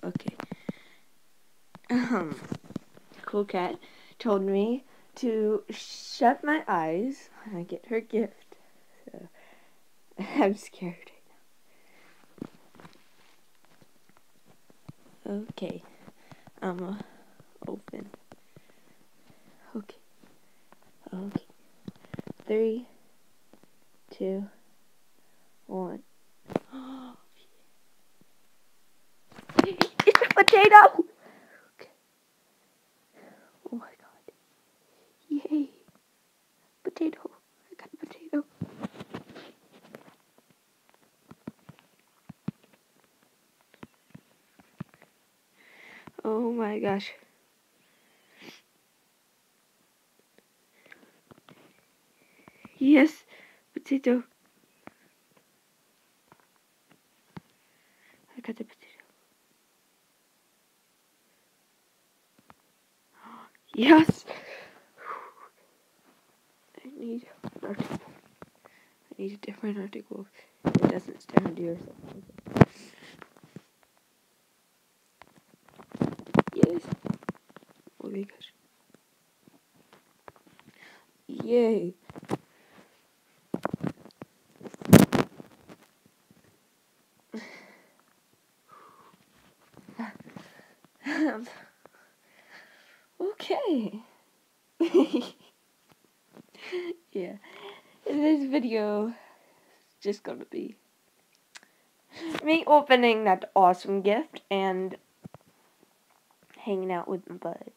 Okay. Cool Cat told me to shut my eyes when I get her gift. So I'm scared. Okay. I'm open. Okay. Okay. 3, 2, 1. It's a potato! Okay. Oh my god. Yay. Potato. I got a potato. Oh my gosh. Yes. Potato. I got the potato. Yes! I need an article. I need a different article. It doesn't stand here. Yes. Oh my gosh. Yay. Okay. Yeah. This video is just gonna be me opening that awesome gift and hanging out with my buddies.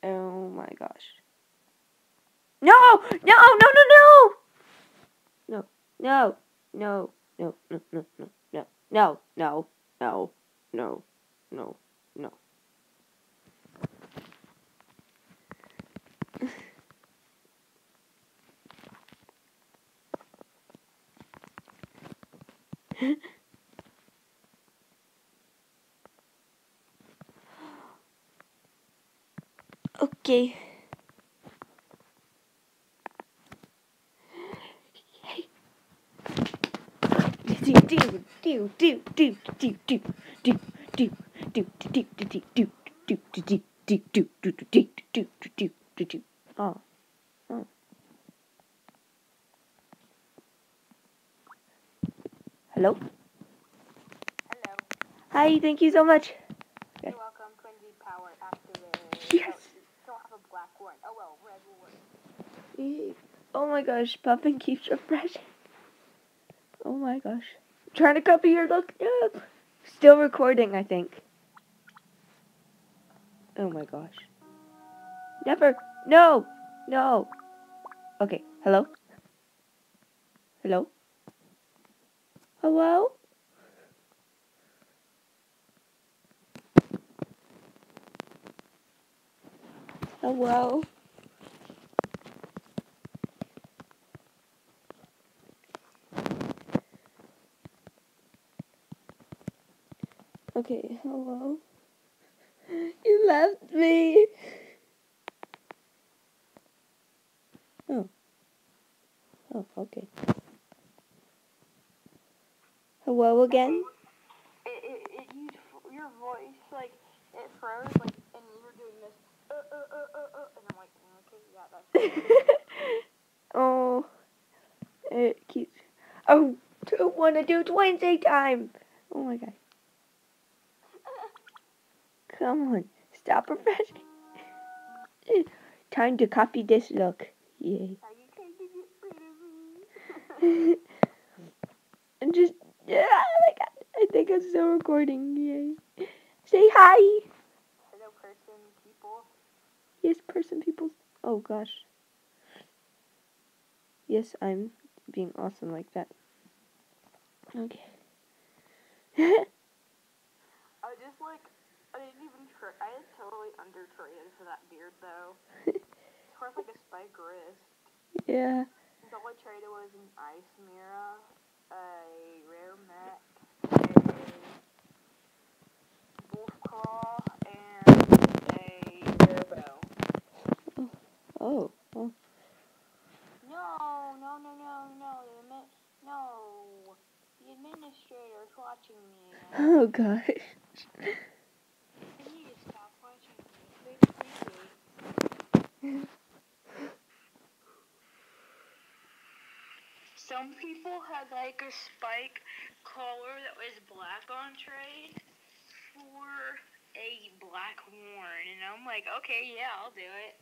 Oh my gosh. No! No! No! No! No! No! No! No! No! No! No! No! No! No! No! No! No! No! Okay. Oh. Oh. Hello? Hello. Hi, thank you so much. You're welcome. Twinsies power activated. Yes. Oh, you don't have a black one. Oh well, red will work. Oh my gosh, Puffin keeps refreshing. Oh my gosh. I'm trying to copy your look. Still recording, I think. Oh my gosh. Never. No. No. Okay. Hello? Hello? Hello? Hello? Okay, hello? You left me. Oh. Oh, okay. Hello again? It used your voice, like, it froze, like, and you were doing this, and I'm like, okay, yeah, that's Oh. It keeps... Oh, don't want to do Wednesday time. Oh my god. Come on. Stop refreshing. Time to copy this look. Yay. Are you trying to get rid of me? And just... Yeah, oh my god. I think I'm still recording. Yay. Say hi. Hello, person, people. Yes, person, people. Oh gosh. Yes, I'm being awesome like that. Okay. I just, like, I didn't even try. I was totally undertraded for that beard, though. It's worth, like, a spike wrist. Yeah. The only traded was an Ice Mira, a Rare Mech, a Wolf Claw, and a Rare Bow. Oh. Oh. No. The administrator's watching me again. Oh gosh. I need to stop watching me. It's creepy. Some people had like a spike collar that was black on trade for a black horn, and I'm like, okay, yeah, I'll do it.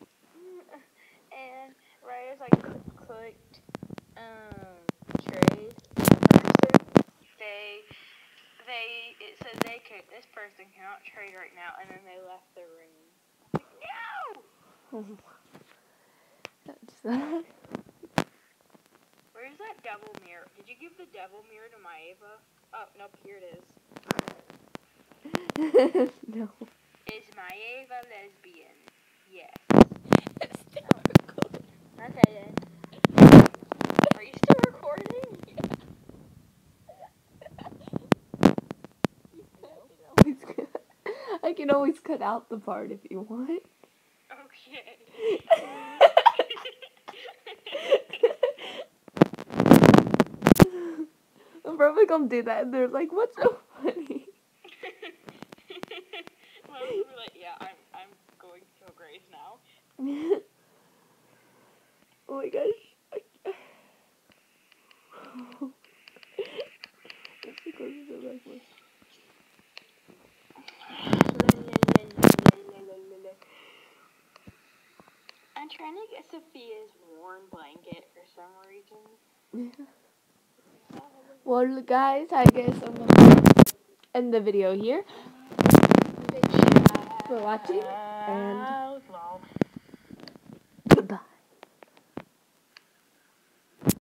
And right as I clicked trade person, it said this person cannot trade right now, and then they left the room. No! That's sad. Where's that devil mirror? Did you give the devil mirror to Maeva? Oh, nope, here it is. No. Is Maeva lesbian? Yes. It's still recording. Okay then. Are you still recording? I can always cut out the part if you want. Okay. I'm probably gonna do that and they're like, what's so funny? Well, we're like, yeah, I'm going to kill Grace now. Oh my gosh. Let's see close to the back one. I'm trying to get Sophia's worn blanket for some reason. Well, guys, I guess I'm gonna end the video here. For watching, and